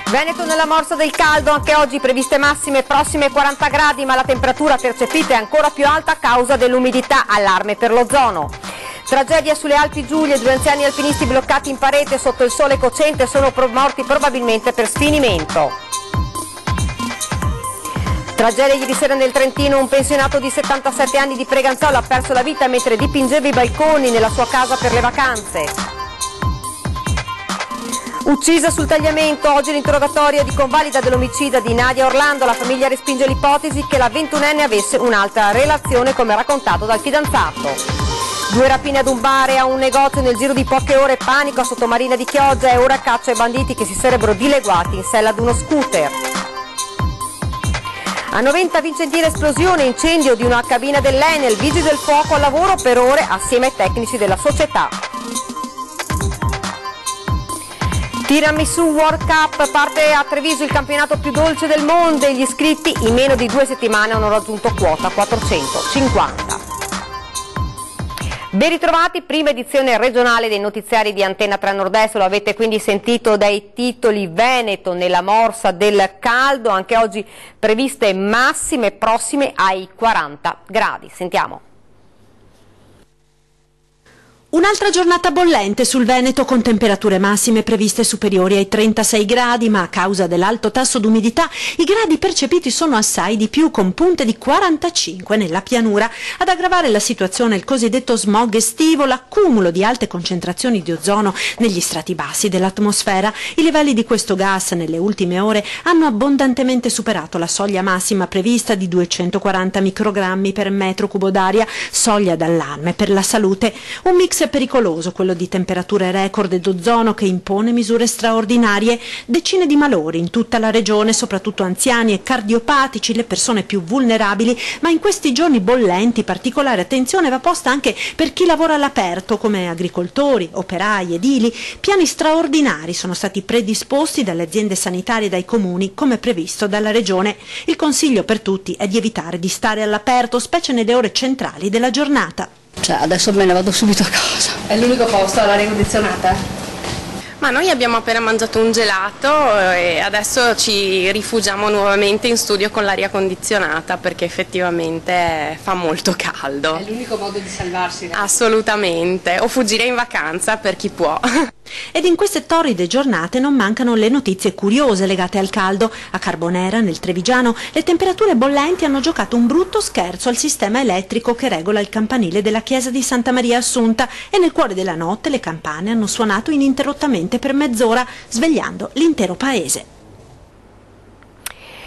Veneto nella morsa del caldo, anche oggi previste massime prossime ai 40 gradi, ma la temperatura percepita è ancora più alta a causa dell'umidità, allarme per l'ozono. Tragedia sulle Alpi Giulie, 2 anziani alpinisti bloccati in parete sotto il sole cocente sono morti probabilmente per sfinimento. Tragedia ieri sera nel Trentino, un pensionato di 77 anni di Preganzolo ha perso la vita mentre dipingeva i balconi nella sua casa per le vacanze. Uccisa sul tagliamento, oggi l'interrogatorio di convalida dell'omicida di Nadia Orlando. La famiglia respinge l'ipotesi che la 21enne avesse un'altra relazione, come raccontato dal fidanzato. 2 rapine ad un bar e a un negozio nel giro di poche ore, panico a Sottomarina di Chioggia e ora caccia ai banditi che si sarebbero dileguati in sella ad uno scooter. A Noventa Vicentina esplosione, incendio di una cabina dell'Enel, vigili del fuoco al lavoro per ore assieme ai tecnici della società. Tiramisù World Cup, parte a Treviso il campionato più dolce del mondo e gli iscritti in meno di 2 settimane hanno raggiunto quota 450. Ben ritrovati, prima edizione regionale dei notiziari di Antenna 3 Nord-Est, lo avete quindi sentito dai titoli. Veneto nella morsa del caldo, anche oggi previste massime prossime ai 40 gradi. Sentiamo. Un'altra giornata bollente sul Veneto con temperature massime previste superiori ai 36 gradi, ma a causa dell'alto tasso d'umidità i gradi percepiti sono assai di più, con punte di 45 nella pianura. Ad aggravare la situazione il cosiddetto smog estivo, l'accumulo di alte concentrazioni di ozono negli strati bassi dell'atmosfera. I livelli di questo gas nelle ultime ore hanno abbondantemente superato la soglia massima prevista di 240 microgrammi per metro cubo d'aria, soglia d'allarme per la salute. Un mix pericoloso quello di temperature record ed ozono che impone misure straordinarie. Decine di malori in tutta la regione, soprattutto anziani e cardiopatici, le persone più vulnerabili, ma in questi giorni bollenti particolare attenzione va posta anche per chi lavora all'aperto come agricoltori, operai, edili. Piani straordinari sono stati predisposti dalle aziende sanitarie e dai comuni come previsto dalla regione. Il consiglio per tutti è di evitare di stare all'aperto, specie nelle ore centrali della giornata. Adesso me ne vado subito a casa. È l'unico posto all'aria condizionata? Ma noi abbiamo appena mangiato un gelato e adesso ci rifugiamo nuovamente in studio con l'aria condizionata perché effettivamente fa molto caldo. È l'unico modo di salvarsi. Assolutamente, o fuggire in vacanza per chi può. Ed in queste torride giornate non mancano le notizie curiose legate al caldo. A Carbonera, nel Trevigiano, le temperature bollenti hanno giocato un brutto scherzo al sistema elettrico che regola il campanile della chiesa di Santa Maria Assunta e nel cuore della notte le campane hanno suonato ininterrottamente per mezz'ora, svegliando l'intero paese.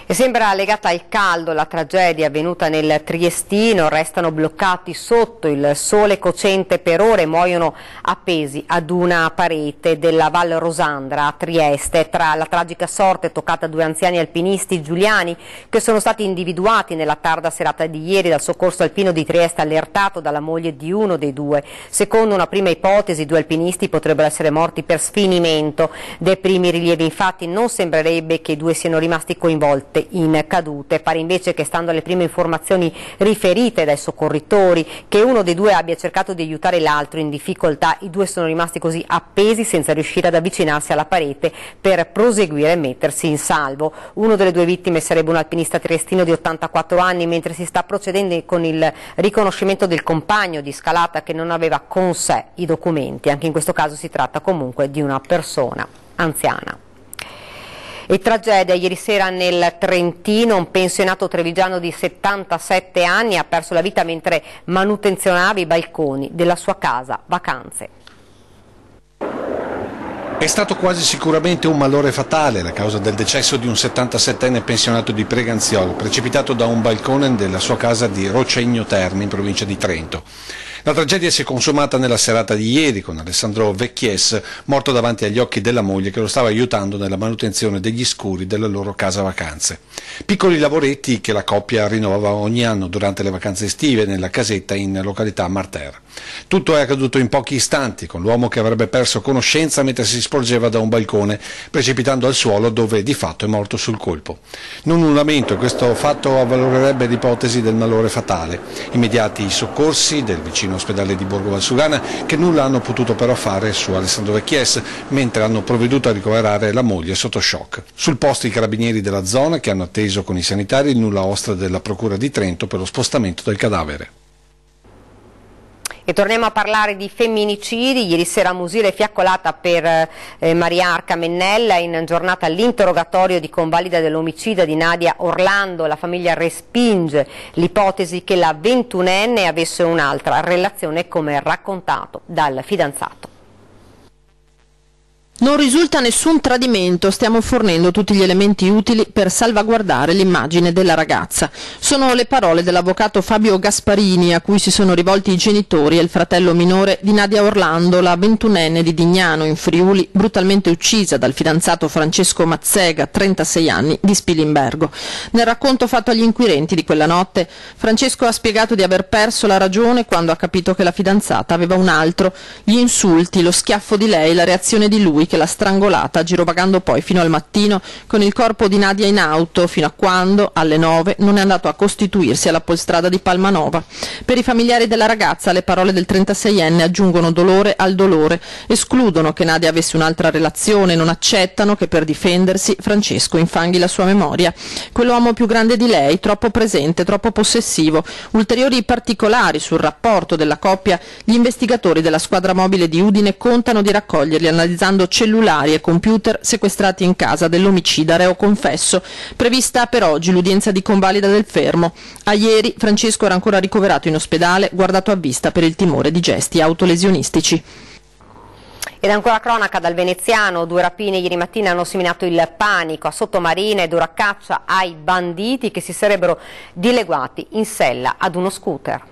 E sembra legata al caldo la tragedia avvenuta nel Triestino, restano bloccati sotto il sole cocente per ore, muoiono appesi ad una parete della Val Rosandra a Trieste. Tra la tragica sorte toccata a 2 anziani alpinisti giuliani che sono stati individuati nella tarda serata di ieri dal soccorso alpino di Trieste, allertato dalla moglie di uno dei 2. Secondo una prima ipotesi, i 2 alpinisti potrebbero essere morti per sfinimento. Dai primi rilievi infatti non sembrerebbe che i 2 siano rimasti coinvolti in cadute. Pare invece che, stando alle prime informazioni riferite dai soccorritori, che uno dei 2 abbia cercato di aiutare l'altro in difficoltà. I 2 sono rimasti così appesi senza riuscire ad avvicinarsi alla parete per proseguire e mettersi in salvo. Uno delle 2 vittime sarebbe un alpinista triestino di 84 anni, mentre si sta procedendo con il riconoscimento del compagno di scalata che non aveva con sé i documenti. Anche in questo caso si tratta comunque di una persona anziana. E tragedia ieri sera nel Trentino, un pensionato trevigiano di 77 anni ha perso la vita mentre manutenzionava i balconi della sua casa vacanze. È stato quasi sicuramente un malore fatale la causa del decesso di un 77enne pensionato di Preganziolo, precipitato da un balcone della sua casa di Rocegno Terme in provincia di Trento. La tragedia si è consumata nella serata di ieri con Alessandro Vecchies, morto davanti agli occhi della moglie che lo stava aiutando nella manutenzione degli scuri della loro casa vacanze. Piccoli lavoretti che la coppia rinnovava ogni anno durante le vacanze estive nella casetta in località Marterre. Tutto è accaduto in pochi istanti, con l'uomo che avrebbe perso conoscenza mentre si sporgeva da un balcone, precipitando al suolo dove di fatto è morto sul colpo. Non un lamento, questo fatto avvalorerebbe l'ipotesi del malore fatale. Immediati i soccorsi del vicino in ospedale di Borgo Valsugana, che nulla hanno potuto però fare su Alessandro Vecchies, mentre hanno provveduto a ricoverare la moglie sotto shock. Sul posto i carabinieri della zona, che hanno atteso con i sanitari il nulla osta della Procura di Trento per lo spostamento del cadavere. E torniamo a parlare di femminicidi. Ieri sera a Musil è fiaccolata per Maria Arca Mennella in giornata l'interrogatorio di convalida dell'omicidio di Nadia Orlando. La famiglia respinge l'ipotesi che la 21enne avesse un'altra relazione, come raccontato dal fidanzato. Non risulta nessun tradimento, stiamo fornendo tutti gli elementi utili per salvaguardare l'immagine della ragazza. Sono le parole dell'avvocato Fabio Gasparini, a cui si sono rivolti i genitori e il fratello minore di Nadia Orlando, la 21enne di Dignano in Friuli, brutalmente uccisa dal fidanzato Francesco Mazzega, 36 anni, di Spilimbergo. Nel racconto fatto agli inquirenti di quella notte, Francesco ha spiegato di aver perso la ragione quando ha capito che la fidanzata aveva un altro. Gli insulti, lo schiaffo di lei, la reazione di lui che l'ha strangolata, girovagando poi fino al mattino con il corpo di Nadia in auto, fino a quando, alle 9, non è andato a costituirsi alla polstrada di Palmanova. Per i familiari della ragazza le parole del 36enne aggiungono dolore al dolore, escludono che Nadia avesse un'altra relazione, non accettano che per difendersi Francesco infanghi la sua memoria. Quell'uomo più grande di lei, troppo presente, troppo possessivo. Ulteriori particolari sul rapporto della coppia gli investigatori della squadra mobile di Udine contano di raccoglierli analizzando cellulari e computer sequestrati in casa dell'omicida reo confesso. Prevista per oggi l'udienza di convalida del fermo. A ieri Francesco era ancora ricoverato in ospedale, guardato a vista per il timore di gesti autolesionistici. Ed ancora cronaca dal veneziano, 2 rapine ieri mattina hanno seminato il panico a Sottomarina ed ora caccia ai banditi che si sarebbero dileguati in sella ad uno scooter.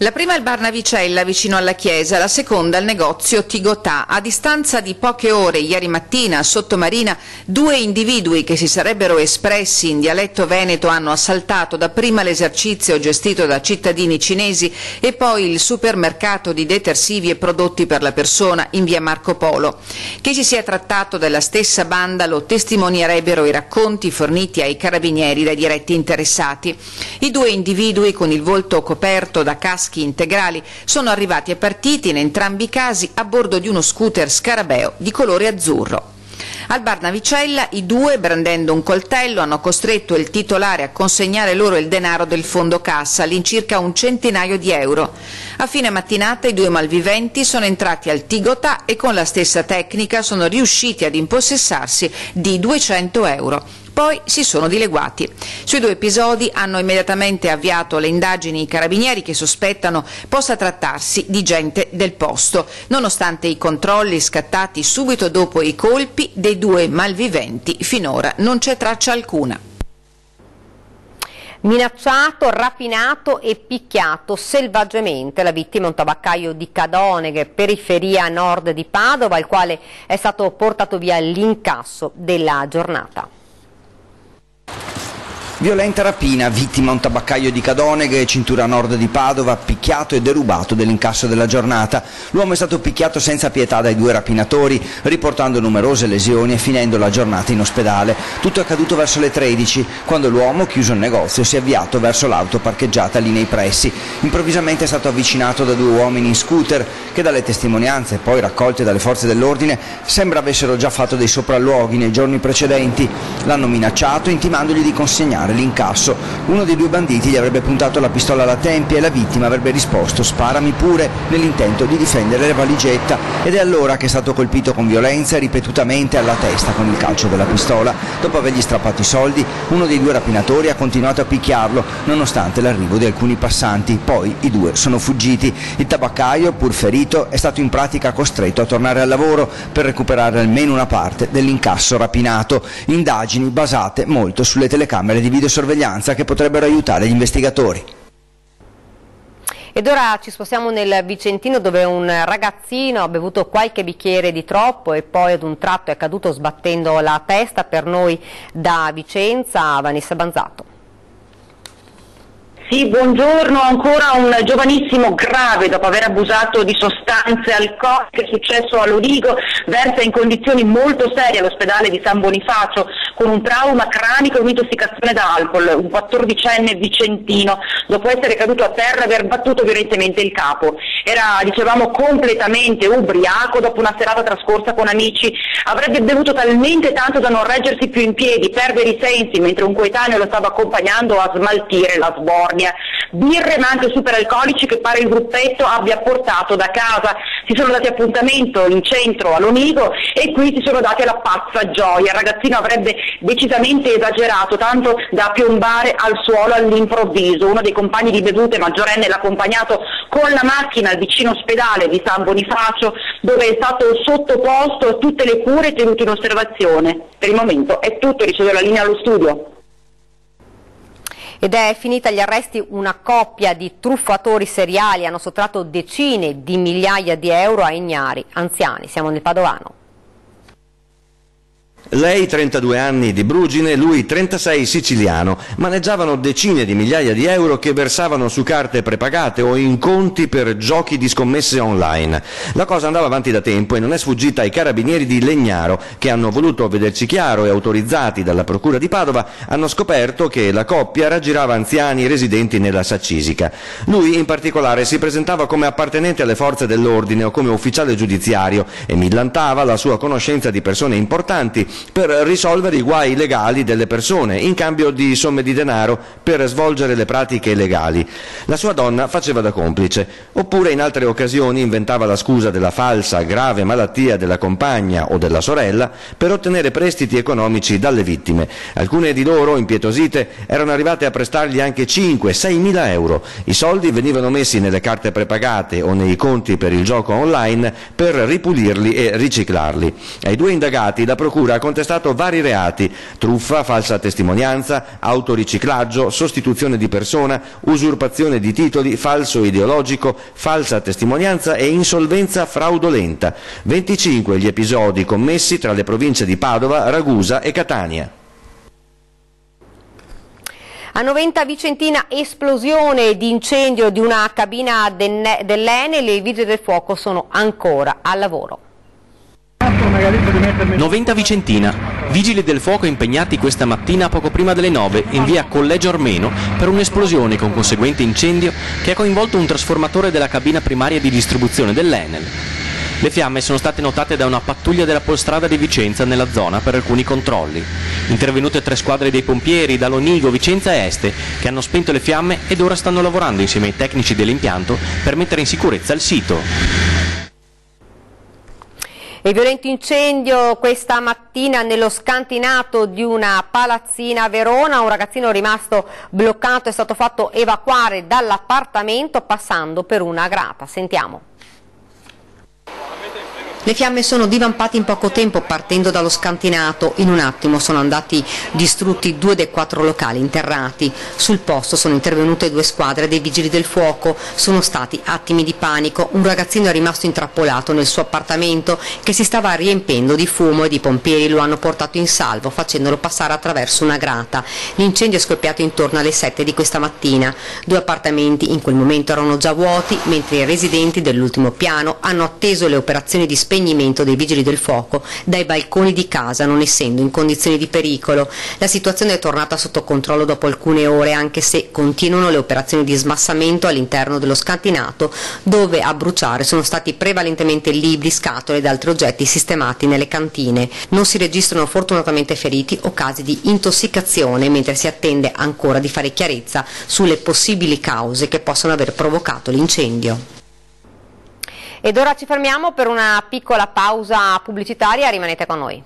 La prima è il bar Navicella vicino alla chiesa, la seconda al negozio Tigotà. A distanza di poche ore ieri mattina a Sottomarina 2 individui che si sarebbero espressi in dialetto veneto hanno assaltato dapprima l'esercizio gestito da cittadini cinesi e poi il supermercato di detersivi e prodotti per la persona in via Marco Polo. Che si sia trattato della stessa banda lo testimonierebbero i racconti forniti ai carabinieri dai diretti interessati. I 2 individui con il volto coperto da caschi integrali sono arrivati e partiti in entrambi i casi a bordo di uno scooter Scarabeo di colore azzurro. Al bar Navicella i 2, brandendo un coltello, hanno costretto il titolare a consegnare loro il denaro del fondo cassa, all'incirca un centinaio di euro. A fine mattinata i 2 malviventi sono entrati al Tigotà e con la stessa tecnica sono riusciti ad impossessarsi di 200 euro. Poi si sono dileguati. Sui 2 episodi hanno immediatamente avviato le indagini i carabinieri che sospettano possa trattarsi di gente del posto, nonostante i controlli scattati subito dopo i colpi dei 2 malviventi. Finora non c'è traccia alcuna. Minacciato, rapinato e picchiato selvaggiamente. La vittima è un tabaccaio di Cadoneghe, periferia nord di Padova, il quale è stato portato via l'incasso della giornata. Violenta rapina, vittima un tabaccaio di Cadoneghe, cintura nord di Padova, picchiato e derubato dell'incasso della giornata. L'uomo è stato picchiato senza pietà dai 2 rapinatori, riportando numerose lesioni e finendo la giornata in ospedale. Tutto è accaduto verso le 13, quando l'uomo, chiuso il negozio, si è avviato verso l'auto parcheggiata lì nei pressi. Improvvisamente è stato avvicinato da 2 uomini in scooter, che dalle testimonianze poi raccolte dalle forze dell'ordine sembra avessero già fatto dei sopralluoghi nei giorni precedenti. L'hanno minacciato intimandogli di consegnare l'incasso. Uno dei 2 banditi gli avrebbe puntato la pistola alla tempia e la vittima avrebbe risposto "sparami pure", nell'intento di difendere la valigetta, ed è allora che è stato colpito con violenza e ripetutamente alla testa con il calcio della pistola. Dopo avergli strappato i soldi, uno dei 2 rapinatori ha continuato a picchiarlo nonostante l'arrivo di alcuni passanti. Poi i 2 sono fuggiti. Il tabaccaio, pur ferito, è stato in pratica costretto a tornare al lavoro per recuperare almeno una parte dell'incasso rapinato. Indagini basate molto sulle telecamere di videosorveglianza che potrebbero aiutare gli investigatori. Ed ora ci spostiamo nel Vicentino, dove un ragazzino ha bevuto qualche bicchiere di troppo e poi ad un tratto è caduto sbattendo la testa. Per noi da Vicenza, Vanessa Banzato. Sì, buongiorno. Ancora un giovanissimo grave dopo aver abusato di sostanze alcoliche, è successo a Lorigo, versa in condizioni molto serie all'ospedale di San Bonifacio. con un trauma cranico e un'intossicazione da alcol, un 14enne vicentino, dopo essere caduto a terra e aver battuto violentemente il capo. Era, dicevamo, completamente ubriaco dopo una serata trascorsa con amici, avrebbe bevuto talmente tanto da non reggersi più in piedi, perdere i sensi mentre un coetaneo lo stava accompagnando a smaltire la sbornia. Birre ma anche superalcolici che pare il gruppetto abbia portato da casa. Si sono dati appuntamento in centro a Lonigo e qui si sono dati alla pazza gioia. Il ragazzino avrebbe decisamente esagerato, tanto da piombare al suolo all'improvviso. Uno dei compagni di bevute, maggiorenne, l'ha accompagnato con la macchina al vicino ospedale di San Bonifacio, dove è stato sottoposto a tutte le cure e tenuto in osservazione. Per il momento è tutto, ricevo la linea allo studio. Ed è finita agli arresti una coppia di truffatori seriali, hanno sottratto decine di migliaia di euro a ignari anziani. Siamo nel Padovano. Lei 32 anni di Brugine, lui 36 siciliano, maneggiavano decine di migliaia di euro che versavano su carte prepagate o in conti per giochi di scommesse online. La cosa andava avanti da tempo e non è sfuggita ai carabinieri di Legnaro, che hanno voluto vederci chiaro e autorizzati dalla procura di Padova hanno scoperto che la coppia raggirava anziani residenti nella Saccisica. Lui in particolare si presentava come appartenente alle forze dell'ordine o come ufficiale giudiziario e millantava la sua conoscenza di persone importanti per risolvere i guai legali delle persone in cambio di somme di denaro per svolgere le pratiche illegali. La sua donna faceva da complice, oppure in altre occasioni inventava la scusa della falsa grave malattia della compagna o della sorella per ottenere prestiti economici dalle vittime. Alcune di loro, impietosite, erano arrivate a prestargli anche 5-6 mila euro. I soldi venivano messi nelle carte prepagate o nei conti per il gioco online per ripulirli e riciclarli. Ai due indagati la procura ha contestato vari reati: truffa, falsa testimonianza, autoriciclaggio, sostituzione di persona, usurpazione di titoli, falso ideologico, falsa testimonianza e insolvenza fraudolenta. 25 gli episodi commessi tra le province di Padova, Ragusa e Catania. A Noventa Vicentina, esplosione di incendio di una cabina dell'Enel, i vigili del fuoco sono ancora al lavoro. Noventa Vicentina, vigili del fuoco impegnati questa mattina poco prima delle 9 in via Collegio Armeno per un'esplosione con conseguente incendio che ha coinvolto un trasformatore della cabina primaria di distribuzione dell'Enel. Le fiamme sono state notate da una pattuglia della Polstrada di Vicenza nella zona per alcuni controlli. Intervenute 3 squadre dei pompieri da Lonigo, Vicenza e Este che hanno spento le fiamme ed ora stanno lavorando insieme ai tecnici dell'impianto per mettere in sicurezza il sito. E violento incendio questa mattina nello scantinato di una palazzina a Verona. Un ragazzino rimasto bloccato è stato fatto evacuare dall'appartamento passando per una grata. Sentiamo. Le fiamme sono divampate in poco tempo partendo dallo scantinato. In un attimo sono andati distrutti 2 dei 4 locali interrati. Sul posto sono intervenute 2 squadre dei vigili del fuoco. Sono stati attimi di panico. Un ragazzino è rimasto intrappolato nel suo appartamento che si stava riempendo di fumo ed i pompieri lo hanno portato in salvo facendolo passare attraverso una grata. L'incendio è scoppiato intorno alle 7 di questa mattina. 2 appartamenti in quel momento erano già vuoti, mentre i residenti dell'ultimo piano hanno atteso le operazioni di spegnimento dei vigili del fuoco dai balconi di casa, non essendo in condizioni di pericolo. La situazione è tornata sotto controllo dopo alcune ore, anche se continuano le operazioni di smassamento all'interno dello scantinato, dove a bruciare sono stati prevalentemente libri, scatole ed altri oggetti sistemati nelle cantine. Non si registrano fortunatamente feriti o casi di intossicazione, mentre si attende ancora di fare chiarezza sulle possibili cause che possono aver provocato l'incendio. Ed ora ci fermiamo per una piccola pausa pubblicitaria, rimanete con noi.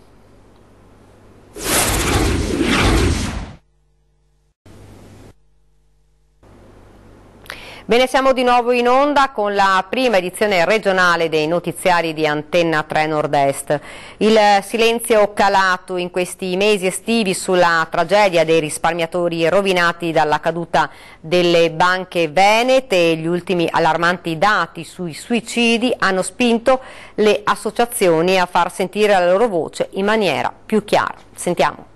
Bene, siamo di nuovo in onda con la prima edizione regionale dei notiziari di Antenna 3 Nord-Est. Il silenzio calato in questi mesi estivi sulla tragedia dei risparmiatori rovinati dalla caduta delle banche venete e gli ultimi allarmanti dati sui suicidi hanno spinto le associazioni a far sentire la loro voce in maniera più chiara. Sentiamo.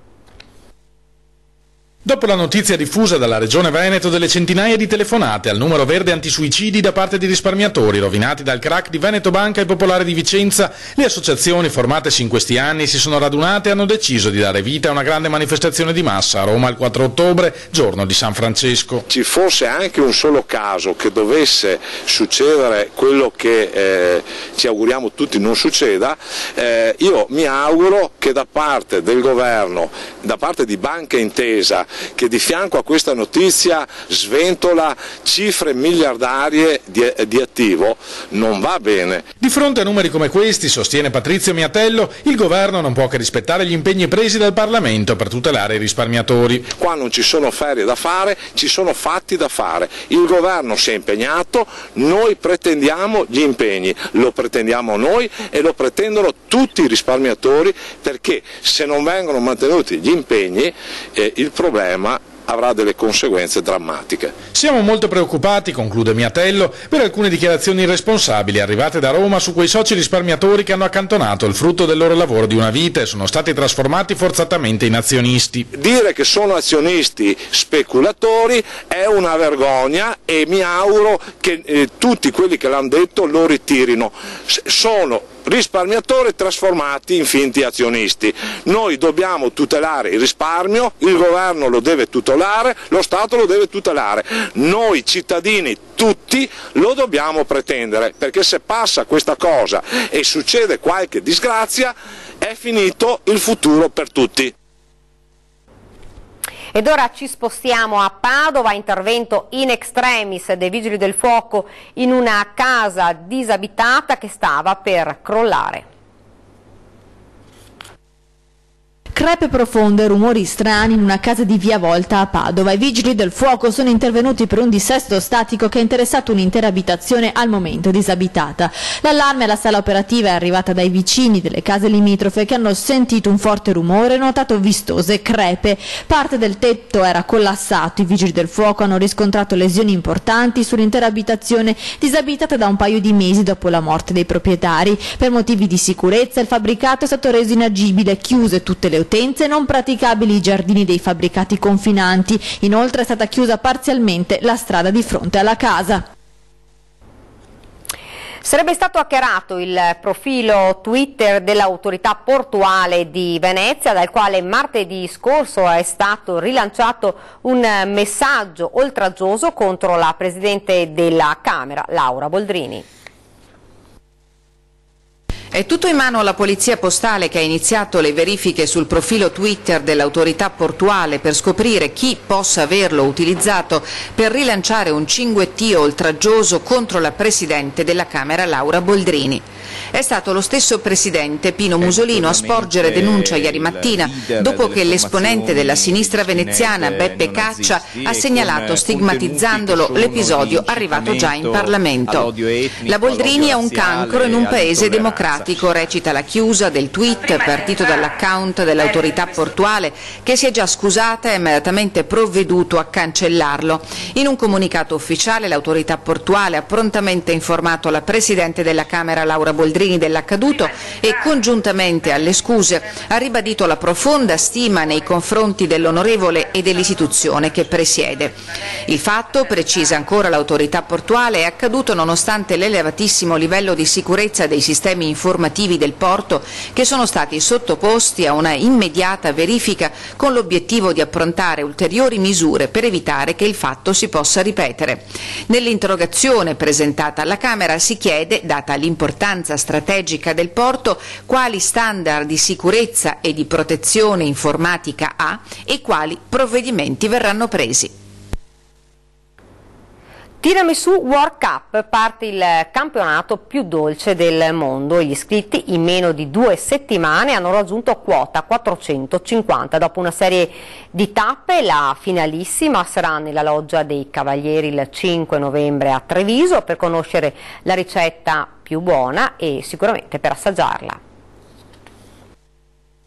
Dopo la notizia diffusa dalla Regione Veneto delle centinaia di telefonate al numero verde antisuicidi da parte di risparmiatori rovinati dal crack di Veneto Banca e Popolare di Vicenza, le associazioni formatesi in questi anni si sono radunate e hanno deciso di dare vita a una grande manifestazione di massa a Roma il 4 ottobre, giorno di San Francesco. Ci fosse anche un solo caso che dovesse succedere quello che ci auguriamo tutti non succeda, io mi auguro che da parte del governo, da parte di Banca Intesa, che di fianco a questa notizia sventola cifre miliardarie di attivo, non va bene. Di fronte a numeri come questi, sostiene Patrizio Miatello, il governo non può che rispettare gli impegni presi dal Parlamento per tutelare i risparmiatori. Qua non ci sono ferie da fare, ci sono fatti da fare. Il governo si è impegnato, noi pretendiamo gli impegni, lo pretendiamo noi e lo pretendono tutti i risparmiatori, perché se non vengono mantenuti gli impegni il problema avrà delle conseguenze drammatiche. Siamo molto preoccupati, conclude Miatello, per alcune dichiarazioni irresponsabili arrivate da Roma su quei soci risparmiatori che hanno accantonato il frutto del loro lavoro di una vita e sono stati trasformati forzatamente in azionisti. Dire che sono azionisti speculatori è una vergogna e mi auguro che tutti quelli che l'hanno detto lo ritirino. Sono risparmiatori trasformati in finti azionisti. Noi dobbiamo tutelare il risparmio, il governo lo deve tutelare, lo Stato lo deve tutelare, noi cittadini tutti lo dobbiamo pretendere, perché se passa questa cosa e succede qualche disgrazia è finito il futuro per tutti. Ed ora ci spostiamo a Padova, intervento in extremis dei Vigili del Fuoco in una casa disabitata che stava per crollare. Crepe profonde e rumori strani in una casa di Via Volta a Padova. I vigili del fuoco sono intervenuti per un dissesto statico che ha interessato un'intera abitazione al momento disabitata. L'allarme alla sala operativa è arrivata dai vicini delle case limitrofe che hanno sentito un forte rumore e notato vistose crepe. Parte del tetto era collassato. I vigili del fuoco hanno riscontrato lesioni importanti sull'intera abitazione disabitata da un paio di mesi dopo la morte dei proprietari. Per motivi di sicurezza il fabbricato è stato reso inagibile, chiuse tutte le utenze, non praticabili i giardini dei fabbricati confinanti. Inoltre è stata chiusa parzialmente la strada di fronte alla casa. Sarebbe stato hackerato il profilo Twitter dell'autorità portuale di Venezia, dal quale martedì scorso è stato rilanciato un messaggio oltraggioso contro la Presidente della Camera, Laura Boldrini. È tutto in mano alla Polizia Postale, che ha iniziato le verifiche sul profilo Twitter dell'autorità portuale per scoprire chi possa averlo utilizzato per rilanciare un cinguettio oltraggioso contro la Presidente della Camera Laura Boldrini. È stato lo stesso Presidente Pino Musolino a sporgere denuncia ieri mattina, dopo che l'esponente della sinistra veneziana Beppe Caccia ha segnalato, stigmatizzandolo, l'episodio arrivato già in Parlamento. La Boldrini è un cancro in un paese democratico, recita la chiusa del tweet partito dall'account dell'autorità portuale, che si è già scusata e ha immediatamente provveduto a cancellarlo. In un comunicato ufficiale l'autorità portuale ha prontamente informato la Presidente della Camera Laura Boldrini dell'accaduto e, congiuntamente alle scuse, ha ribadito la profonda stima nei confronti dell'onorevole e dell'istituzione che presiede. Il fatto, precisa ancora l'autorità portuale, è accaduto nonostante l'elevatissimo livello di sicurezza dei sistemi informativi del porto, che sono stati sottoposti a una immediata verifica con l'obiettivo di approntare ulteriori misure per evitare che il fatto si possa ripetere. Nell'interrogazione presentata alla Camera si chiede, data l'importanza strategica del porto, quali standard di sicurezza e di protezione informatica ha e quali provvedimenti verranno presi. Tiramisù World Cup, parte il campionato più dolce del mondo. Gli iscritti in meno di 2 settimane hanno raggiunto quota 450. Dopo una serie di tappe, la finalissima sarà nella loggia dei Cavalieri il 5 novembre a Treviso per conoscere la ricetta più buona e sicuramente per assaggiarla.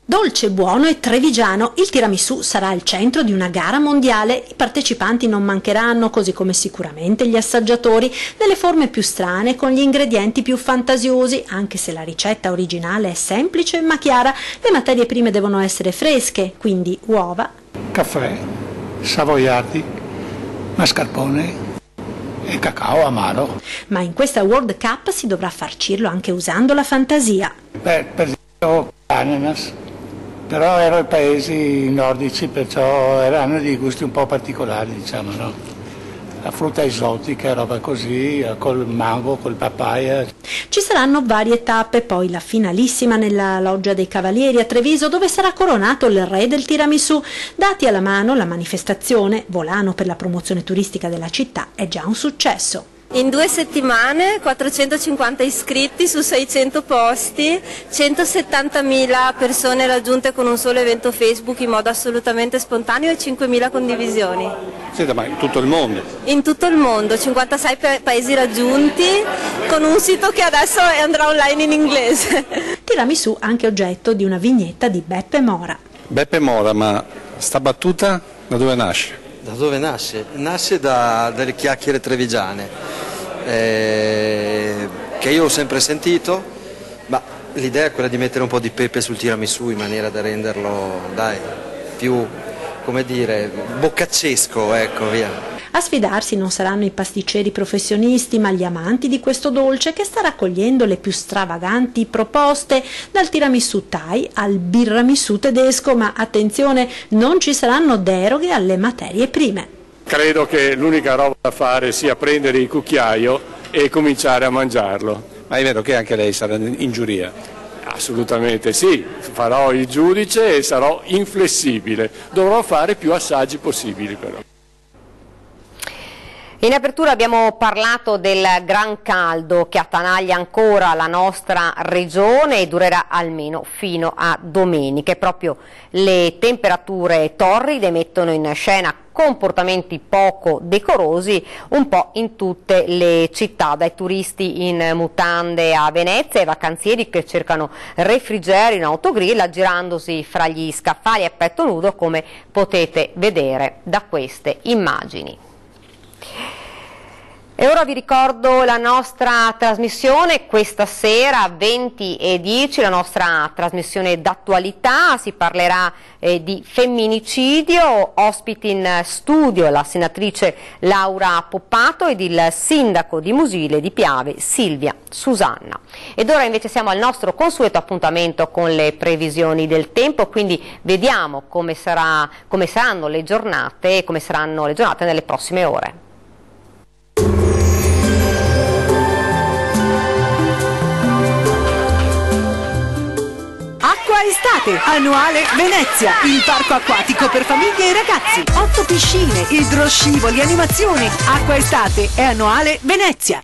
Dolce, buono e trevigiano, il tiramisù sarà al centro di una gara mondiale. I partecipanti non mancheranno, così come sicuramente gli assaggiatori, delle forme più strane con gli ingredienti più fantasiosi. Anche se la ricetta originale è semplice ma chiara, le materie prime devono essere fresche, quindi uova, caffè, savoiardi, mascarpone e cacao amaro. Ma in questa World Cup si dovrà farcirlo anche usando la fantasia. Per esempio ananas, però erano i paesi nordici, perciò hanno dei gusti un po' particolari, diciamo, no? La frutta esotica, roba così, col mango, col papaya. Ci saranno varie tappe, poi la finalissima nella Loggia dei Cavalieri a Treviso, dove sarà coronato il re del tiramisù. Dati alla mano, la manifestazione Volano per la promozione turistica della città è già un successo. In 2 settimane 450 iscritti su 600 posti, 170.000 persone raggiunte con un solo evento Facebook in modo assolutamente spontaneo e 5.000 condivisioni. Senta, ma in tutto il mondo? In tutto il mondo, 56 paesi raggiunti con un sito che adesso andrà online in inglese. Tiramisù anche oggetto di una vignetta di Beppe Mora. Beppe Mora, ma sta battuta da dove nasce? Da dove nasce? Nasce dalle chiacchiere trevigiane, che io ho sempre sentito, ma l'idea è quella di mettere un po' di pepe sul tiramisù in maniera da renderlo, dai, più, come dire, boccaccesco, ecco, via. A sfidarsi non saranno i pasticceri professionisti, ma gli amanti di questo dolce che sta raccogliendo le più stravaganti proposte, dal tiramisù Thai al birramisù tedesco, ma attenzione, non ci saranno deroghe alle materie prime. Credo che l'unica roba da fare sia prendere il cucchiaio e cominciare a mangiarlo. Ma è vero che anche lei sarà in giuria? Assolutamente sì, farò il giudice e sarò inflessibile, dovrò fare più assaggi possibili però. In apertura abbiamo parlato del gran caldo che attanaglia ancora la nostra regione e durerà almeno fino a domenica. E proprio le temperature torride mettono in scena comportamenti poco decorosi un po' in tutte le città, dai turisti in mutande a Venezia ai vacanzieri che cercano refrigerio in autogrill aggirandosi fra gli scaffali a petto nudo, come potete vedere da queste immagini. E ora vi ricordo la nostra trasmissione questa sera 20:10, la nostra trasmissione d'attualità. Si parlerà di femminicidio, ospiti in studio la senatrice Laura Poppato ed il sindaco di Musile di Piave Silvia Susanna. Ed ora invece siamo al nostro consueto appuntamento con le previsioni del tempo, quindi vediamo come saranno le giornate nelle prossime ore. Acqua Estate, annuale Venezia, il parco acquatico per famiglie e ragazzi. 8 piscine, idroscivoli, animazioni. Acqua Estate è annuale Venezia.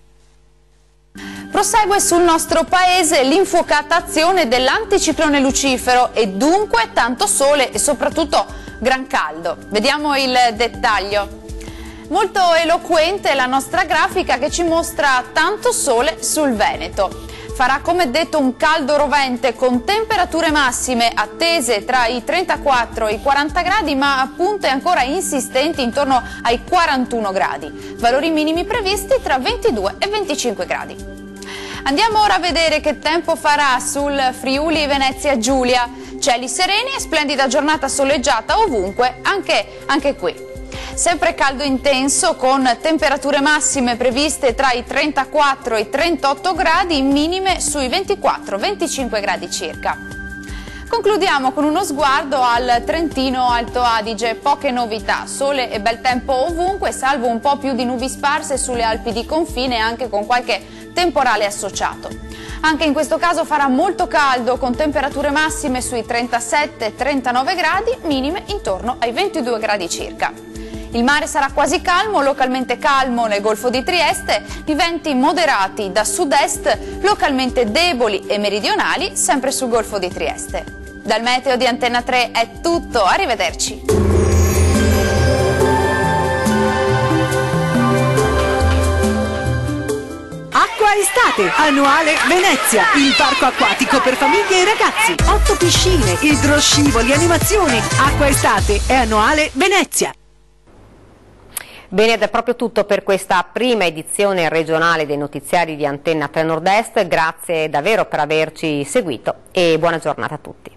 Prosegue sul nostro paese l'infuocata azione dell'anticiclone Lucifero e dunque tanto sole e soprattutto gran caldo. Vediamo il dettaglio. Molto eloquente la nostra grafica che ci mostra tanto sole sul Veneto. Farà come detto un caldo rovente con temperature massime attese tra i 34 e i 40 gradi ma punte ancora insistenti intorno ai 41 gradi. Valori minimi previsti tra 22 e 25 gradi. Andiamo ora a vedere che tempo farà sul Friuli Venezia Giulia. Cieli sereni e splendida giornata soleggiata ovunque, anche qui. Sempre caldo intenso con temperature massime previste tra i 34 e i 38 gradi, minime sui 24-25 gradi circa. Concludiamo con uno sguardo al Trentino Alto Adige, poche novità, sole e bel tempo ovunque, salvo un po' più di nubi sparse sulle Alpi di confine anche con qualche temporale associato. Anche in questo caso farà molto caldo con temperature massime sui 37-39 gradi, minime intorno ai 22 gradi circa. Il mare sarà quasi calmo, localmente calmo nel Golfo di Trieste, i venti moderati da sud-est, localmente deboli e meridionali, sempre sul Golfo di Trieste. Dal meteo di Antenna 3 è tutto, arrivederci. Acqua Estate, annuale Venezia, il parco acquatico per famiglie e ragazzi. 8 piscine, idroscivoli, animazioni. Acqua Estate è annuale Venezia. Bene, ed è proprio tutto per questa prima edizione regionale dei notiziari di Antenna 3 Nord-Est. Grazie davvero per averci seguito e buona giornata a tutti.